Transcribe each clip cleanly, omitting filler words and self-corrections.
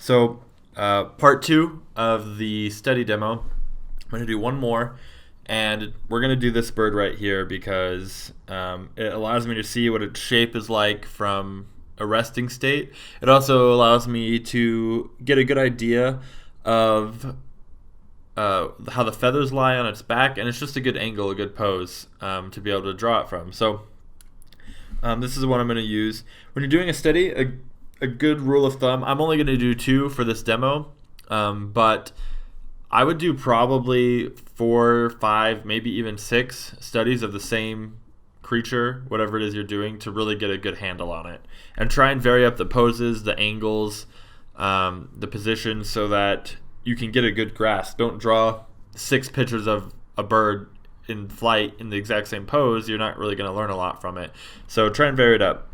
So, part two of the study demo, I'm going to do one more, and we're going to do this bird right here because it allows me to see what its shape is like from a resting state. It also allows me to get a good idea of how the feathers lie on its back, and it's just a good angle, a good pose to be able to draw it from. So this is what I'm going to use. When you're doing a study, a good rule of thumb, I'm only going to do 2 for this demo, but I would do probably 4, 5, maybe even 6 studies of the same creature, whatever it is you're doing, to really get a good handle on it. And try and vary up the poses, the angles, the positions, so that you can get a good grasp. Don't draw 6 pictures of a bird in flight in the exact same pose. You're not really going to learn a lot from it. So try and vary it up.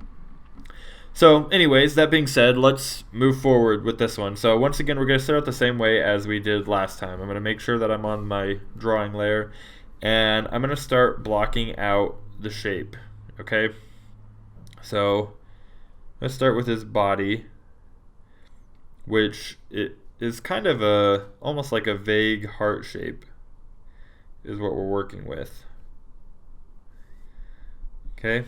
So anyways, that being said, let's move forward with this one. So once again, we're going to start out the same way as we did last time. I'm going to make sure that I'm on my drawing layer, and I'm going to start blocking out the shape. Okay, so let's start with his body, which it is kind of almost like a vague heart shape is what we're working with. Okay.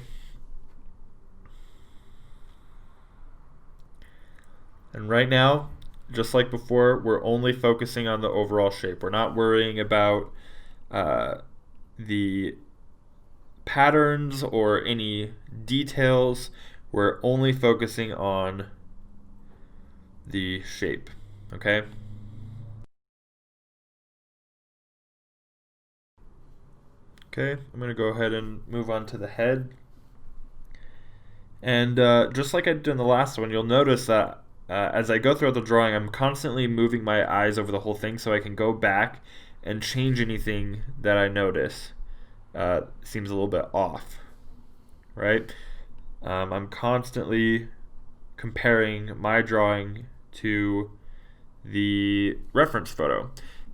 And right now, just like before, we're only focusing on the overall shape. We're not worrying about the patterns or any details. We're only focusing on the shape. Okay? Okay, I'm going to go ahead and move on to the head. And just like I did in the last one, you'll notice that as I go throughout the drawing, I'm constantly moving my eyes over the whole thing so I can go back and change anything that I notice seems a little bit off, right? I'm constantly comparing my drawing to the reference photo.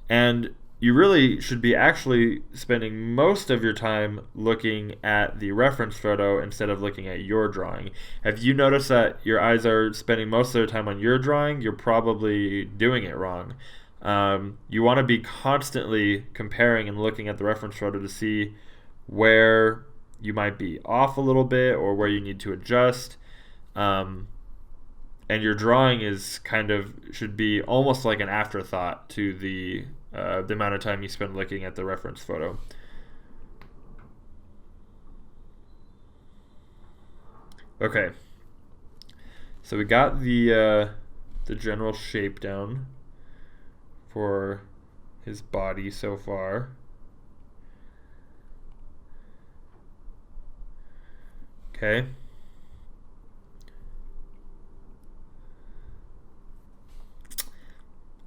And you really should be actually spending most of your time looking at the reference photo instead of looking at your drawing. If you notice that your eyes are spending most of their time on your drawing, you're probably doing it wrong. You want to be constantly comparing and looking at the reference photo to see where you might be off a little bit or where you need to adjust. And your drawing is should be almost like an afterthought to the amount of time you spend looking at the reference photo. Okay, so we got the general shape down for his body so far. Okay.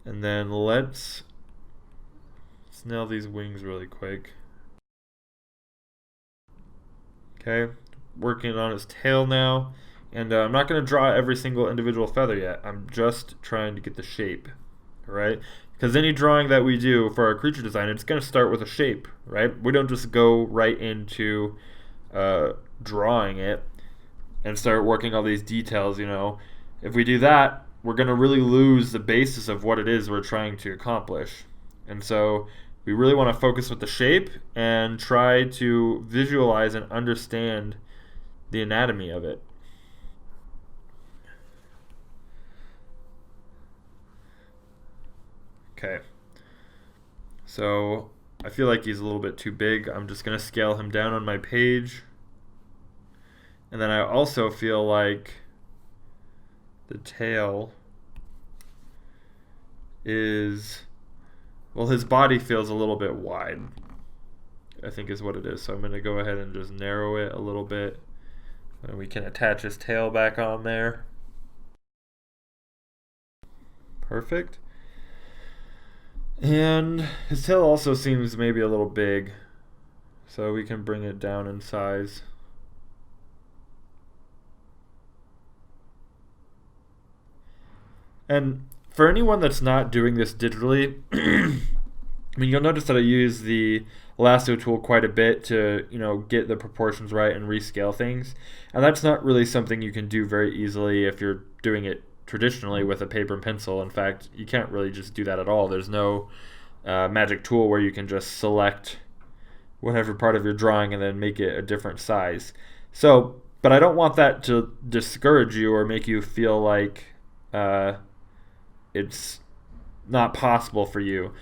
And then let's nail these wings really quick. Okay, working on his tail now. And I'm not going to draw every single individual feather yet. I'm just trying to get the shape, right? Because any drawing that we do for our creature design, it's going to start with a shape, right? We don't just go right into drawing it and start working all these details, you know. If we do that, we're going to really lose the basis of what it is we're trying to accomplish. And so we really want to focus with the shape and try to visualize and understand the anatomy of it. Okay. So I feel like he's a little bit too big. I'm just going to scale him down on my page. And then I also feel like the tail is, well, his body feels a little bit wide, I think is what it is. So I'm going to go ahead and just narrow it a little bit. And we can attach his tail back on there. Perfect. And his tail also seems maybe a little big, so we can bring it down in size. And for anyone that's not doing this digitally, I mean, you'll notice that I use the lasso tool quite a bit to, get the proportions right and rescale things. And that's not really something you can do very easily if you're doing it traditionally with a paper and pencil. In fact, you can't really just do that at all. There's no magic tool where you can just select whatever part of your drawing and then make it a different size. So, but I don't want that to discourage you or make you feel like it's not possible for you,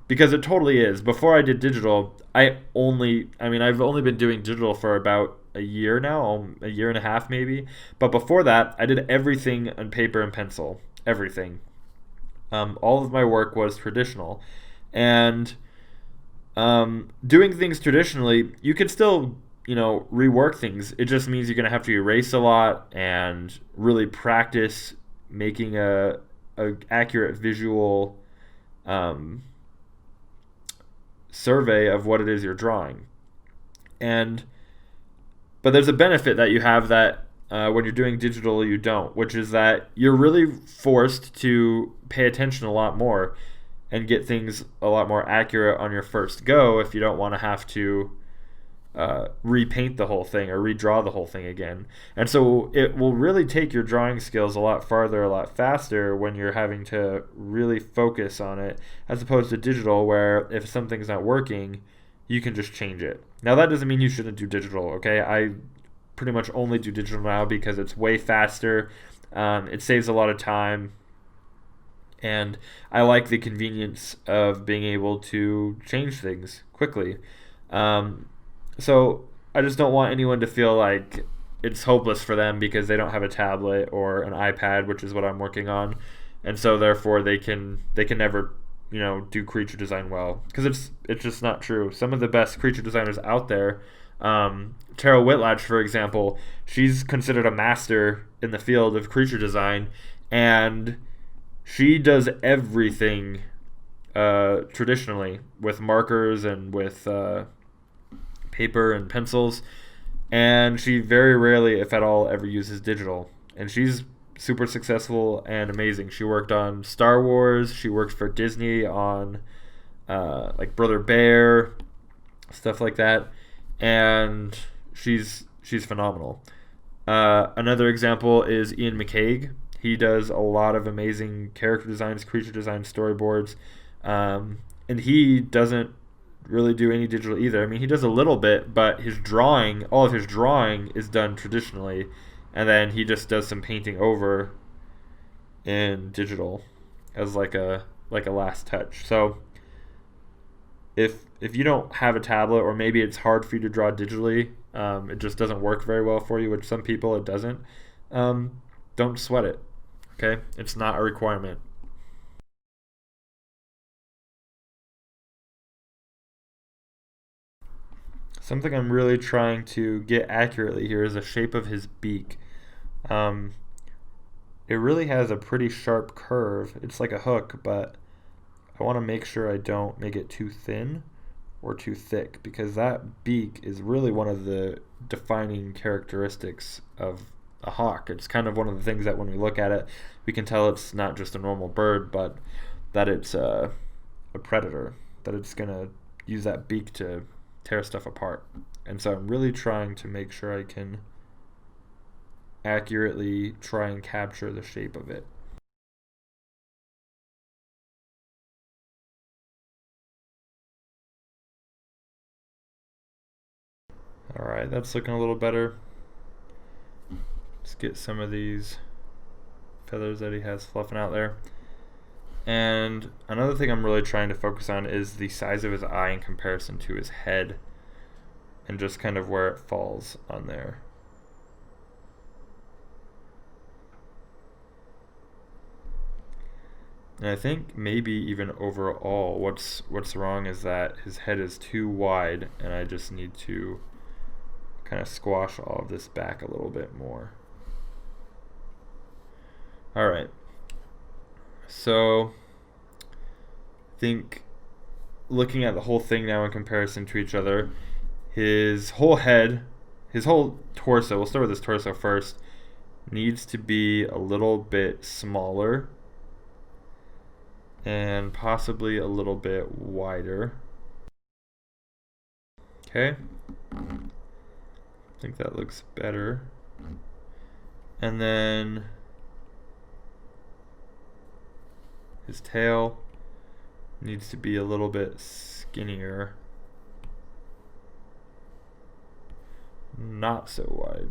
because it totally is. Before I did digital, I've only been doing digital for about a year now, a year and a half maybe. But before that, I did everything on paper and pencil, everything. All of my work was traditional, and doing things traditionally, you can still, rework things. It just means you're gonna have to erase a lot and really practice making a accurate visual survey of what it is you're drawing. But there's a benefit that you have that when you're doing digital you don't, which is that you're really forced to pay attention a lot more and get things a lot more accurate on your first go if you don't want to have to repaint the whole thing or redraw the whole thing again. And so it will really take your drawing skills a lot farther, a lot faster when you're having to really focus on it, as opposed to digital, where if something's not working, you can just change it. Now, that doesn't mean you shouldn't do digital, okay? I pretty much only do digital now because it's way faster. It saves a lot of time. And I like the convenience of being able to change things quickly. So I just don't want anyone to feel like it's hopeless for them because they don't have a tablet or an iPad, which is what I'm working on, and so therefore they can never do creature design well, because it's just not true. Some of the best creature designers out there, Tara Whitlatch, for example, she's considered a master in the field of creature design, and she does everything traditionally with markers and with paper and pencils, and she very rarely, if at all, ever uses digital. And she's super successful and amazing. She worked on Star Wars. She worked for Disney on like Brother Bear, stuff like that, and she's phenomenal. Another example is Ian McCaig. He does a lot of amazing character designs, creature design, storyboards, and he doesn't really do any digital either. I mean, he does a little bit, but all of his drawing is done traditionally, and then he just does some painting over in digital as like a last touch. So if you don't have a tablet, or maybe it's hard for you to draw digitally, it just doesn't work very well for you, which some people it doesn't, don't sweat it. Okay? It's not a requirement. Something I'm really trying to get accurately here is the shape of his beak. It really has a pretty sharp curve. It's like a hook, but I want to make sure I don't make it too thin or too thick, because that beak is really one of the defining characteristics of a hawk. It's kind of one of the things that when we look at it, we can tell it's not just a normal bird, but that it's a predator, that it's going to use that beak to tear stuff apart. And so I'm really trying to make sure I can accurately try and capture the shape of it. Alright, that's looking a little better. Let's get some of these feathers that he has fluffing out there. And another thing I'm really trying to focus on is the size of his eye in comparison to his head, and just kind of where it falls on there. And I think maybe even overall what's wrong is that his head is too wide, and I just need to kind of squash all of this back a little bit more. Alright. So I think looking at the whole thing now in comparison to each other, his whole head, his whole torso, we'll start with his torso first, needs to be a little bit smaller and possibly a little bit wider. Okay. I think that looks better. And then His tail needs to be a little bit skinnier. Not so wide.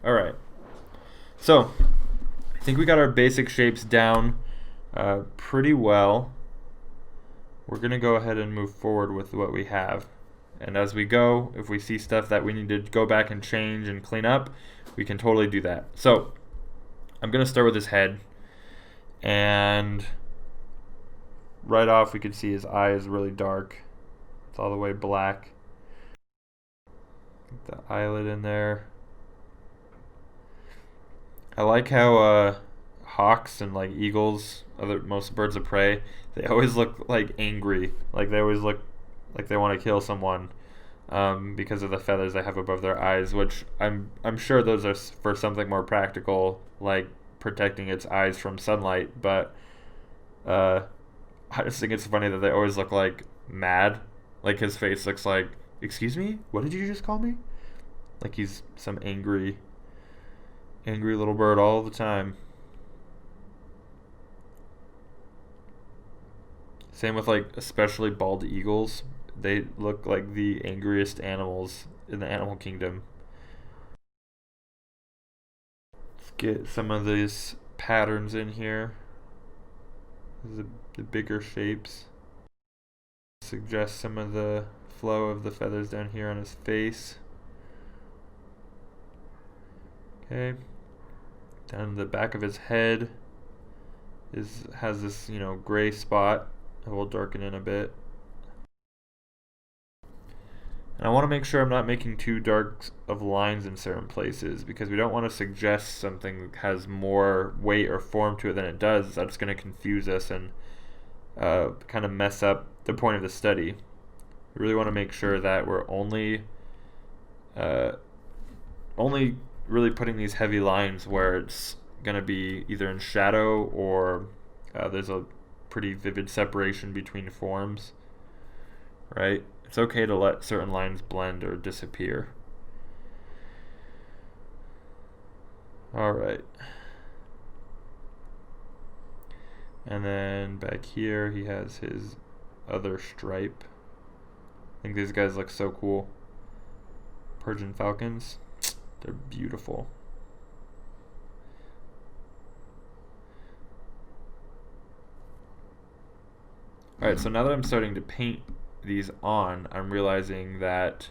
Alright. So, I think we got our basic shapes down pretty well. We're going to go ahead and move forward with what we have. And as we go, if we see stuff that we need to go back and change and clean up, we can totally do that. So, I'm going to start with his head. And right off, we can see his eye is really dark. It's all the way black. Get the eyelid in there. I like how hawks and like eagles, most birds of prey, they always look like angry. Like they always look like they want to kill someone because of the feathers they have above their eyes. Which I'm sure those are for something more practical, like protecting its eyes from sunlight. But I just think it's funny that they always look like mad. Like his face looks like, "Excuse me, what did you just call me?" Like he's some angry little bird all the time. Same with like especially bald eagles. They look like the angriest animals in the animal kingdom. Let's get some of these patterns in here. The bigger shapes. Suggest some of the flow of the feathers down here on his face. Okay. Down the back of his head has this, gray spot. I will darken in a bit. And I want to make sure I'm not making too dark of lines in certain places because we don't want to suggest something has more weight or form to it than it does. That's going to confuse us and kind of mess up the point of the study. We really want to make sure that we're only really putting these heavy lines where it's going to be either in shadow or there's a pretty vivid separation between forms, right? It's okay to let certain lines blend or disappear. All right. And then back here he has his other stripe. I think these guys look so cool. Persian falcons. They're beautiful. Alright, so now that I'm starting to paint these on, I'm realizing that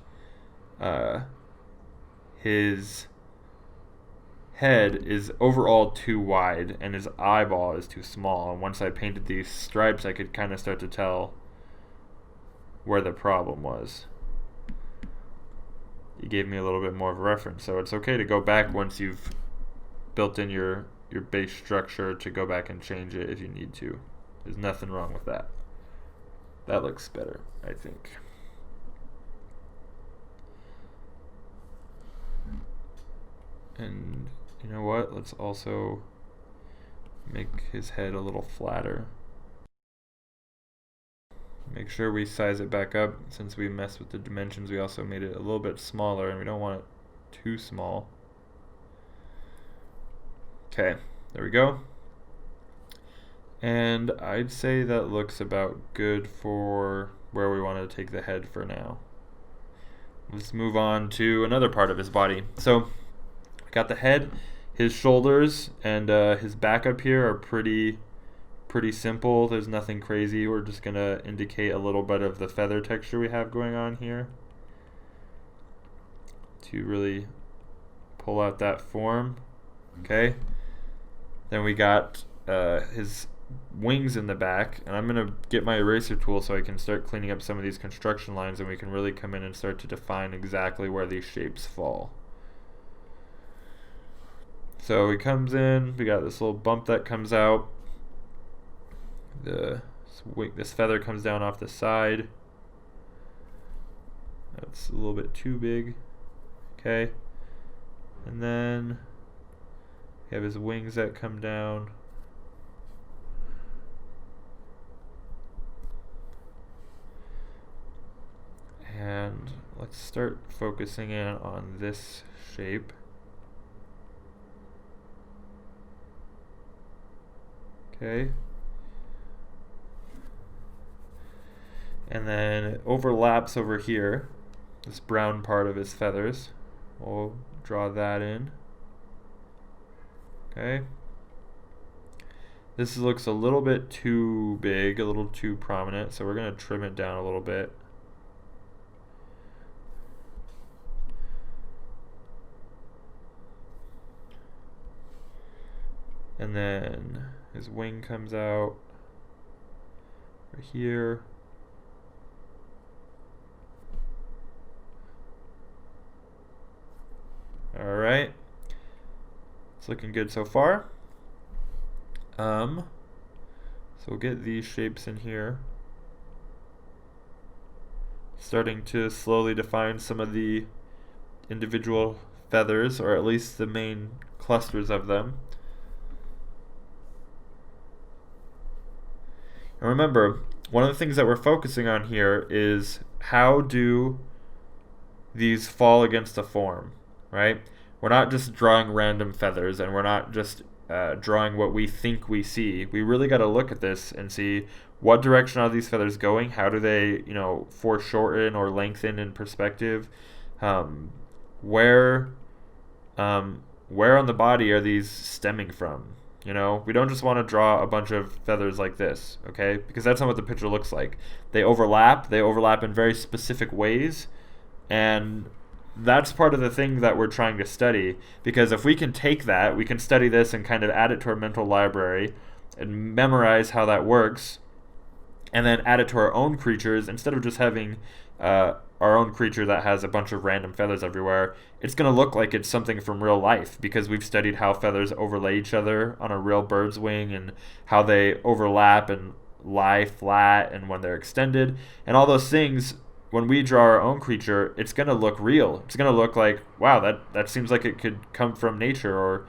his head is overall too wide and his eyeball is too small. And once I painted these stripes, I could kind of start to tell where the problem was. It gave me a little bit more of a reference. So it's okay to go back once you've built in your base structure to go back and change it if you need to. There's nothing wrong with that. That looks better, I think. And you know what? Let's also make his head a little flatter. Make sure we size it back up. Since we messed with the dimensions, we also made it a little bit smaller, and we don't want it too small. Okay, there we go. And I'd say that looks about good for where we want to take the head for now. Let's move on to another part of his body. So, I got the head, his shoulders, and his back up here are pretty simple. There's nothing crazy. We're just going to indicate a little bit of the feather texture we have going on here to really pull out that form. Okay. Then we got his wings in the back, and I'm going to get my eraser tool so I can start cleaning up some of these construction lines, and we can really come in and start to define exactly where these shapes fall. So he comes in, we got this little bump that comes out. This feather comes down off the side. That's a little bit too big. Okay. And then we have his wings that come down. And let's start focusing in on this shape. Okay. And then it overlaps over here, this brown part of his feathers. We'll draw that in. Okay. This looks a little bit too big, a little too prominent, so we're going to trim it down a little bit. And then his wing comes out right here. Alright. It's looking good so far. So we'll get these shapes in here. Starting to slowly define some of the individual feathers, or at least the main clusters of them. And remember, one of the things that we're focusing on here is how do these fall against a form, right? We're not just drawing random feathers, and we're not just drawing what we think we see. We really got to look at this and see what direction are these feathers going. How do they, foreshorten or lengthen in perspective? Where on the body are these stemming from? We don't just want to draw a bunch of feathers like this, okay? Because that's not what the picture looks like. They overlap in very specific ways, and that's part of the thing that we're trying to study, because if we can take that, we can study this and kind of add it to our mental library and memorize how that works, and then add it to our own creatures. Instead of just having our own creature that has a bunch of random feathers everywhere, it's going to look like it's something from real life, because we've studied how feathers overlay each other on a real bird's wing, and how they overlap and lie flat and when they're extended, and all those things. When we draw our own creature, it's going to look real. It's going to look like, wow, that seems like it could come from nature or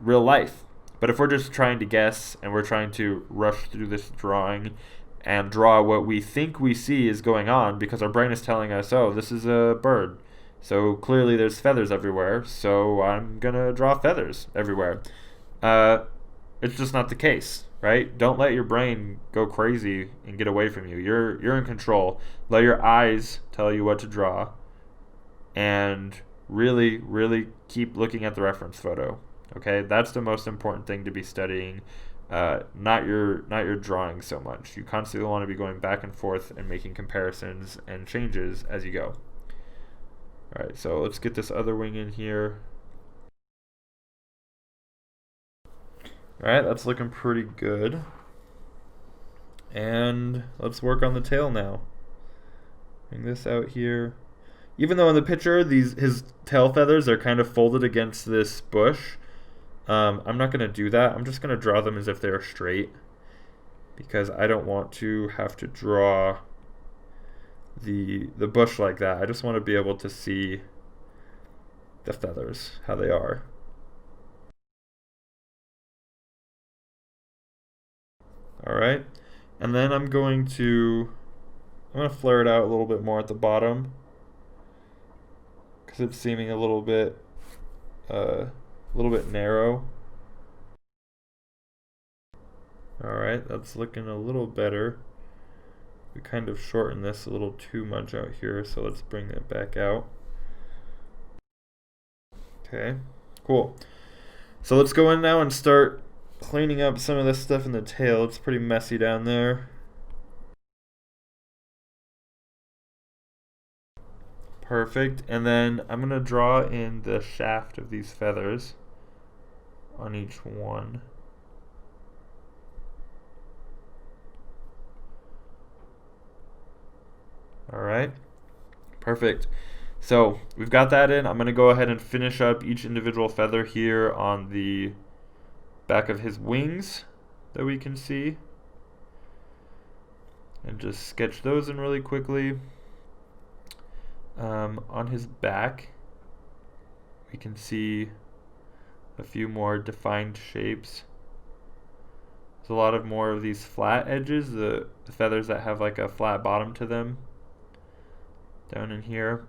real life. But if we're just trying to guess and we're trying to rush through this drawing and draw what we think we see is going on, because our brain is telling us, oh, this is a bird, so clearly there's feathers everywhere, so I'm going to draw feathers everywhere. It's just not the case. Right? Don't let your brain go crazy and get away from you. You're in control. Let your eyes tell you what to draw, and really, really keep looking at the reference photo. Okay, that's the most important thing to be studying. Not your drawing so much. You constantly want to be going back and forth and making comparisons and changes as you go. All right, so let's get this other wing in here. Alright, that's looking pretty good. And let's work on the tail now. Bring this out here. Even though in the picture his tail feathers are kind of folded against this bush, I'm not going to do that. I'm just going to draw them as if they're straight, because I don't want to have to draw the bush like that. I just want to be able to see the feathers, how they are. Alright, and then I'm going to flare it out a little bit more at the bottom, because it's seeming a little bit narrow. Alright, that's looking a little better. We kind of shortened this a little too much out here, so let's bring it back out. Okay, cool. So let's go in now and start cleaning up some of this stuff in the tail. It's pretty messy down there. Perfect. And then I'm going to draw in the shaft of these feathers on each one. Alright. Perfect. So we've got that in. I'm going to go ahead and finish up each individual feather here on the back of his wings that we can see, and just sketch those in really quickly. On his back we can see a few more defined shapes. There's a lot of more of these flat edges, the feathers that have like a flat bottom to them. down in here.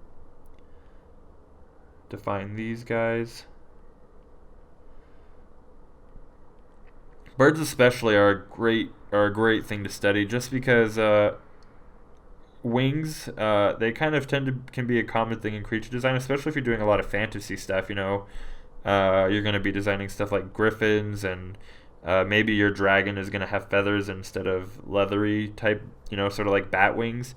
Define these guys. Birds especially are a great thing to study just because wings they kind of can be a common thing in creature design, especially if you're doing a lot of fantasy stuff. You're going to be designing stuff like griffins, and maybe your dragon is going to have feathers instead of leathery type, sort of like bat wings.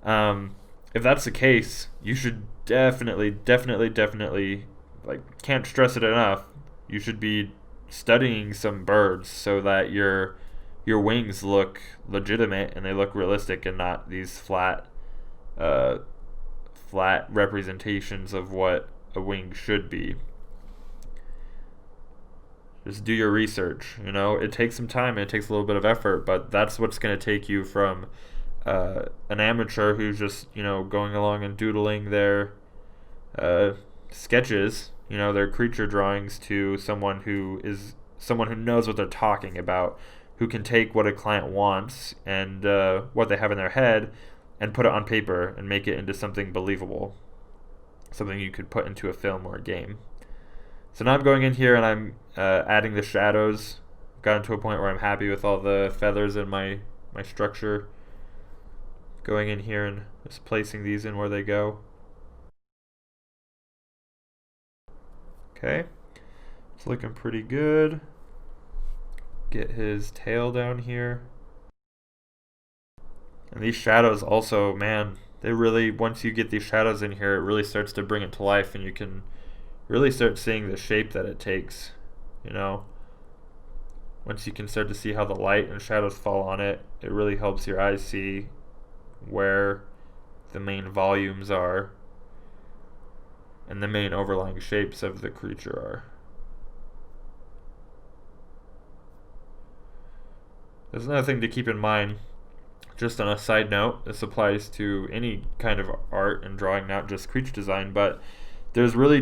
If that's the case, you should definitely, like, can't stress it enough. You should be studying some birds so that your wings look legitimate and they look realistic and not these uh, flat representations of what a wing should be. Just do your research. It takes some time and it takes a little bit of effort, but that's what's going to take you from an amateur who's just going along and doodling their sketches, their creature drawings, to someone who knows what they're talking about, who can take what a client wants and what they have in their head and put it on paper and make it into something believable, something you could put into a film or a game. So now I'm going in here and I'm adding the shadows. Gotten to a point where I'm happy with all the feathers in my structure. Going in here and just placing these in where they go. Okay, it's looking pretty good. Get his tail down here. And these shadows also, man, once you get these shadows in here, it really starts to bring it to life, and you can really start seeing the shape that it takes, Once you can start to see how the light and shadows fall on it, it really helps your eyes see where the main volumes are and the main overlying shapes of the creature are. There's another thing to keep in mind, just on a side note. This applies to any kind of art and drawing, not just creature design, but there's really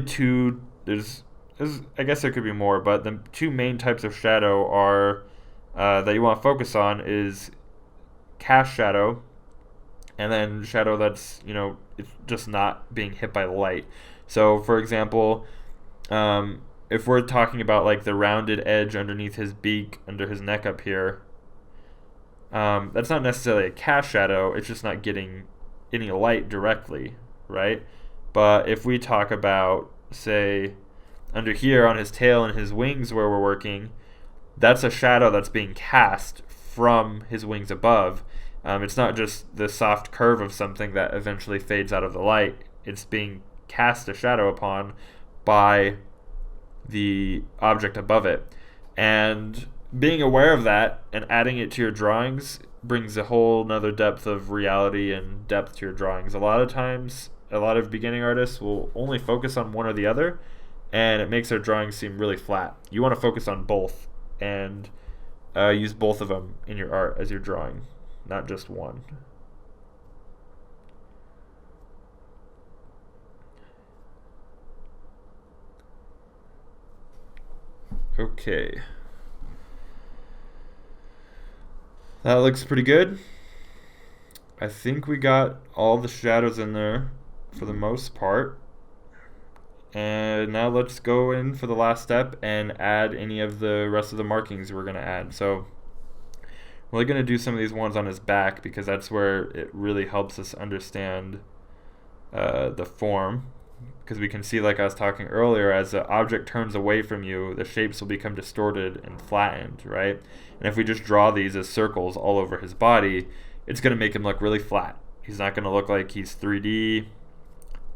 I guess there could be more, but the two main types of shadow are that you want to focus on is cast shadow, and then shadow that's it's just not being hit by light. So for example, if we're talking about like the rounded edge underneath his beak, under his neck up here, that's not necessarily a cast shadow. It's just not getting any light directly, right? But if we talk about, say, under here on his tail and his wings where we're working, that's a shadow that's being cast from his wings above. It's not just the soft curve of something that eventually fades out of the light. It's being cast a shadow upon by the object above it. And being aware of that and adding it to your drawings brings a whole nother depth of reality and depth to your drawings. A lot of times, a lot of beginning artists will only focus on one or the other, and it makes their drawings seem really flat. You want to focus on both and use both of them in your art as you're drawing, not just one. Okay. That looks pretty good. I think we got all the shadows in there for the most part. And now let's go in for the last step and add any of the rest of the markings we're going to add. So we're going to do some of these ones on his back because that's where it really helps us understand the form. Because we can see, like I was talking earlier, as the object turns away from you, the shapes will become distorted and flattened, right? And if we just draw these as circles all over his body, it's going to make him look really flat. He's not going to look like he's 3D,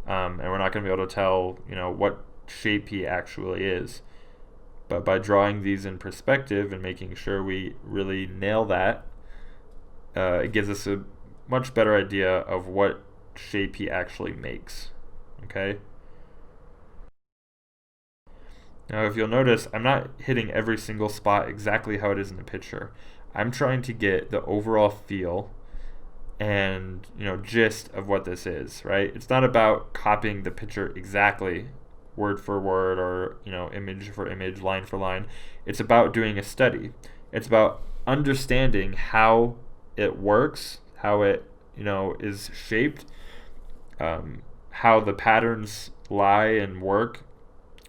and we're not going to be able to tell, what shape he actually is. But by drawing these in perspective and making sure we really nail that, it gives us a much better idea of what shape he actually makes. Okay? Now, if you'll notice, I'm not hitting every single spot exactly how it is in the picture. I'm trying to get the overall feel and, gist of what this is, right? It's not about copying the picture exactly, word for word, or, image for image, line for line. It's about doing a study. It's about understanding how it works, how it, is shaped, how the patterns lie and work.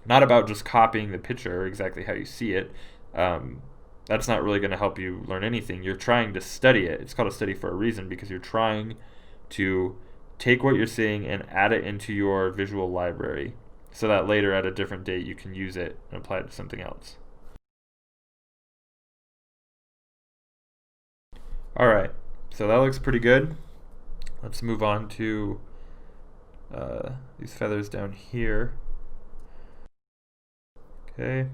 Not about just copying the picture exactly how you see it. That's not really going to help you learn anything. You're trying to study it. It's called a study for a reason, because you're trying to take what you're seeing and add it into your visual library so that later at a different date you can use it and apply it to something else. Alright, so that looks pretty good. Let's move on to these feathers down here. Okay.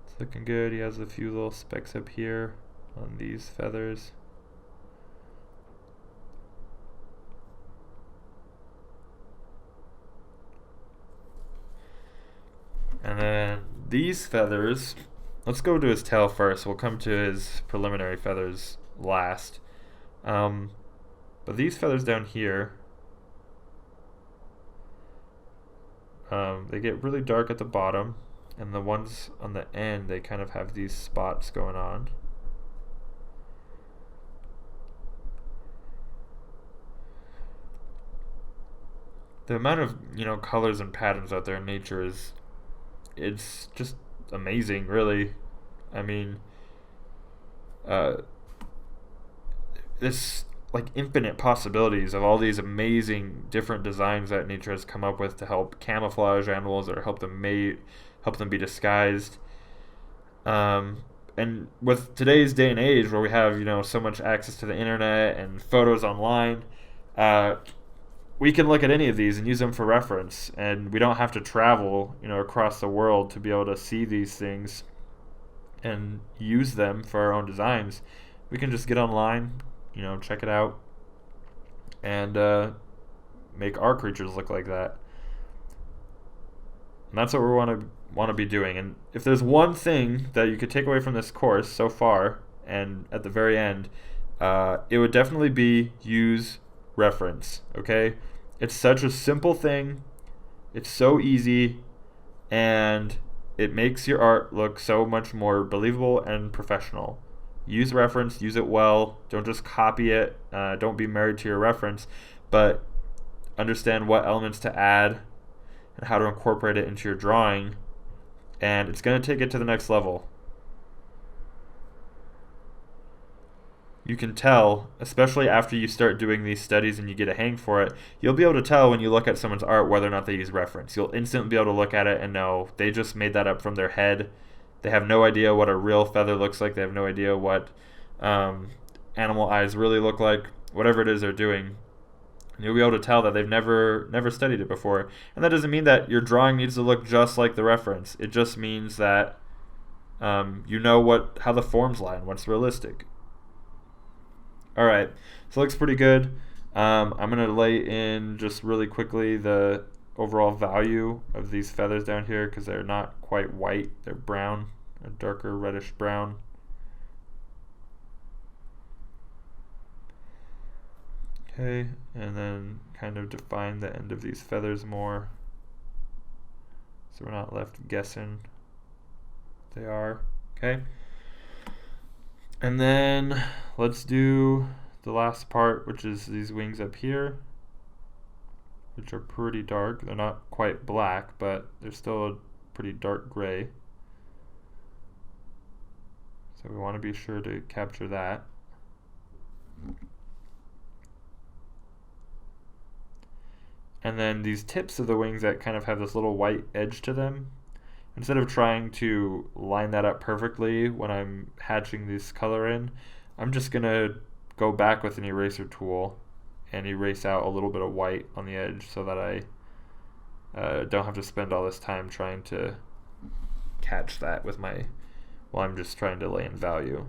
It's looking good. He has a few little specks up here on these feathers. And then these feathers, let's go to his tail first. We'll come to his preliminary feathers last. But these feathers down here, they get really dark at the bottom, and the ones on the end, they kind of have these spots going on. The amount of colors and patterns out there in nature it's just amazing, really. I mean, this like infinite possibilities of all these amazing different designs that nature has come up with to help camouflage animals or help them mate, help them be disguised. And with today's day and age, where we have so much access to the internet and photos online, we can look at any of these and use them for reference, and we don't have to travel across the world to be able to see these things and use them for our own designs. We can just get online, check it out, and make our creatures look like that. And that's what we want to be doing. And if there's one thing that you could take away from this course so far, and at the very end, it would definitely be use reference. Okay, it's such a simple thing. It's so easy, and it makes your art look so much more believable and professional. Use reference, use it well. Don't just copy it. Don't be married to your reference, but understand what elements to add and how to incorporate it into your drawing, and it's going to take it to the next level. You can tell, especially after you start doing these studies and you get a hang for it, you'll be able to tell when you look at someone's art whether or not they use reference. You'll instantly be able to look at it and know they just made that up from their head. They have no idea what a real feather looks like. They have no idea what animal eyes really look like. Whatever it is they're doing, you'll be able to tell that they've never studied it before. And that doesn't mean that your drawing needs to look just like the reference. It just means that you know how the forms lie and what's realistic. Alright, so it looks pretty good. I'm going to lay in just really quickly the overall value of these feathers down here, because they're not quite white. They're brown, a darker reddish brown. Okay, and then kind of define the end of these feathers more, so we're not left guessing what they are. Okay. And then let's do the last part, which is these wings up here, which are pretty dark. They're not quite black, but they're still a pretty dark gray. So we want to be sure to capture that. And then these tips of the wings that kind of have this little white edge to them, instead of trying to line that up perfectly when I'm hatching this color in, I'm just going to go back with an eraser tool and erase out a little bit of white on the edge so that I don't have to spend all this time trying to catch that with while I'm just trying to lay in value.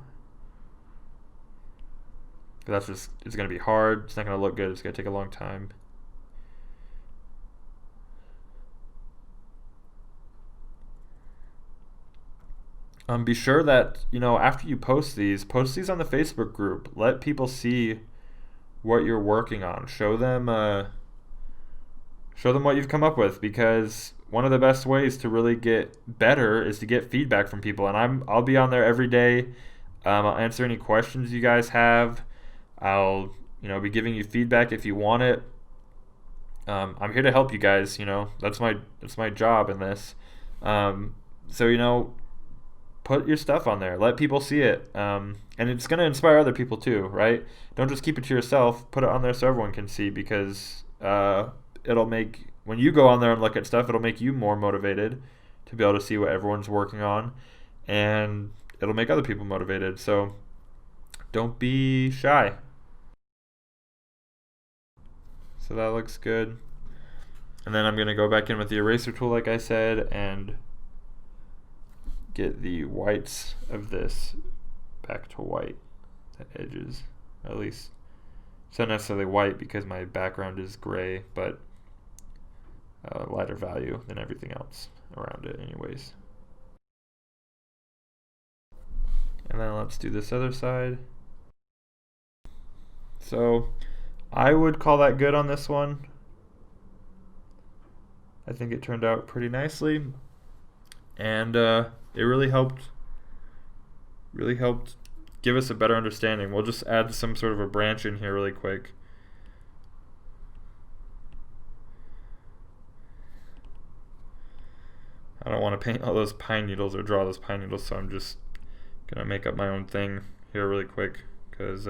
It's going to be hard, it's not going to look good, it's going to take a long time. Be sure that after you post these on the Facebook group. Let people see what you're working on. Show them what you've come up with, because one of the best ways to really get better is to get feedback from people. And I'll be on there every day. I'll answer any questions you guys have. I'll be giving you feedback if you want it. I'm here to help you guys. That's my job in this. So put your stuff on there. Let people see it. And it's going to inspire other people too, right? Don't just keep it to yourself. Put it on there so everyone can see, because it'll make, when you go on there and look at stuff, it'll make you more motivated to be able to see what everyone's working on, and it'll make other people motivated. So don't be shy. So that looks good. And then I'm going to go back in with the eraser tool, like I said, and get the whites of this back to white, the edges, at least. It's not necessarily white because my background is gray, but lighter value than everything else around it anyways. And then let's do this other side. So I would call that good on this one. I think it turned out pretty nicely, and it really helped give us a better understanding. We'll just add some sort of a branch in here really quick. I don't want to paint all those pine needles or draw those pine needles, so I'm just gonna make up my own thing here really quick, because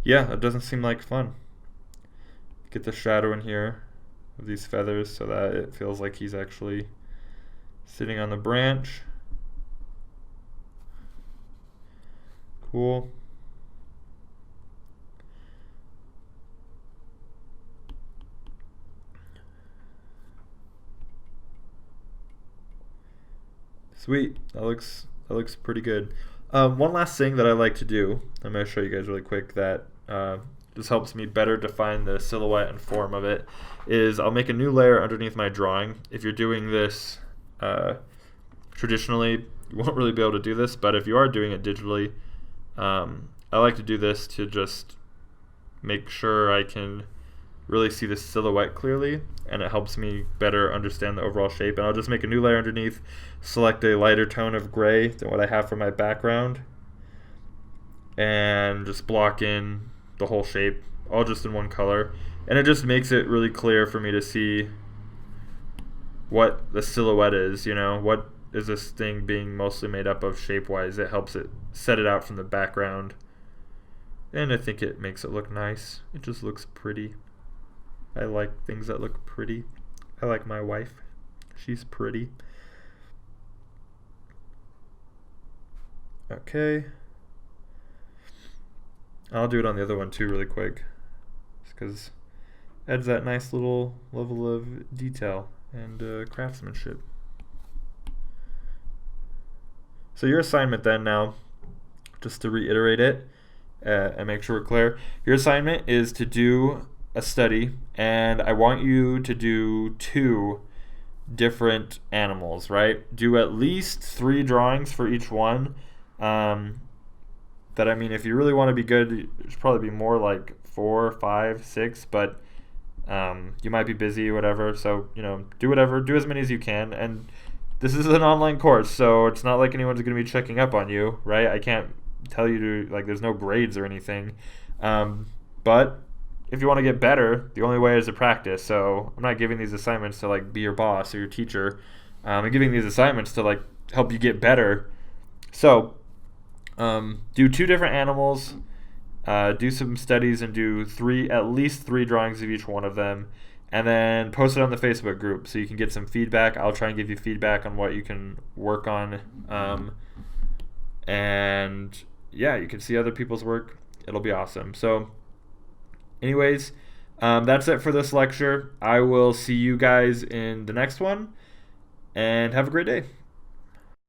yeah, it doesn't seem like fun. Get the shadow in here of these feathers so that it feels like he's actually sitting on the branch. Cool. Sweet. That looks pretty good. One last thing that I like to do, I'm going to show you guys really quick, that just helps me better define the silhouette and form of it, is I'll make a new layer underneath my drawing. If you're doing this traditionally, you won't really be able to do this, but if you are doing it digitally, I like to do this to just make sure I can really see the silhouette clearly, and it helps me better understand the overall shape. And I'll just make a new layer underneath, select a lighter tone of gray than what I have for my background, and just block in the whole shape, all just in one color. And it just makes it really clear for me to see what the silhouette is, what is this thing being mostly made up of shape-wise. It helps it set it out from the background, and I think it makes it look nice. It just looks pretty. I like things that look pretty. I like my wife. She's pretty. Okay. I'll do it on the other one too really quick, just because it adds that nice little level of detail and craftsmanship. So your assignment then now, just to reiterate it and make sure we're clear, your assignment is to do a study, and I want you to do 2 different animals, right? Do at least 3 drawings for each one. That, I mean, if you really want to be good, it should probably be more like 4, 5, 6, but you might be busy or whatever, so do whatever, do as many as you can. And this is an online course, so it's not like anyone's going to be checking up on you, right? I can't tell you to, like, there's no grades or anything, but if you want to get better, the only way is to practice. So I'm not giving these assignments to like be your boss or your teacher. I'm giving these assignments to like help you get better. So do 2 different animals, do some studies, and do at least 3 drawings of each one of them, and then post it on the Facebook group so you can get some feedback. I'll try and give you feedback on what you can work on, and yeah, you can see other people's work. It'll be awesome. So anyways, that's it for this lecture. I will see you guys in the next one, and have a great day.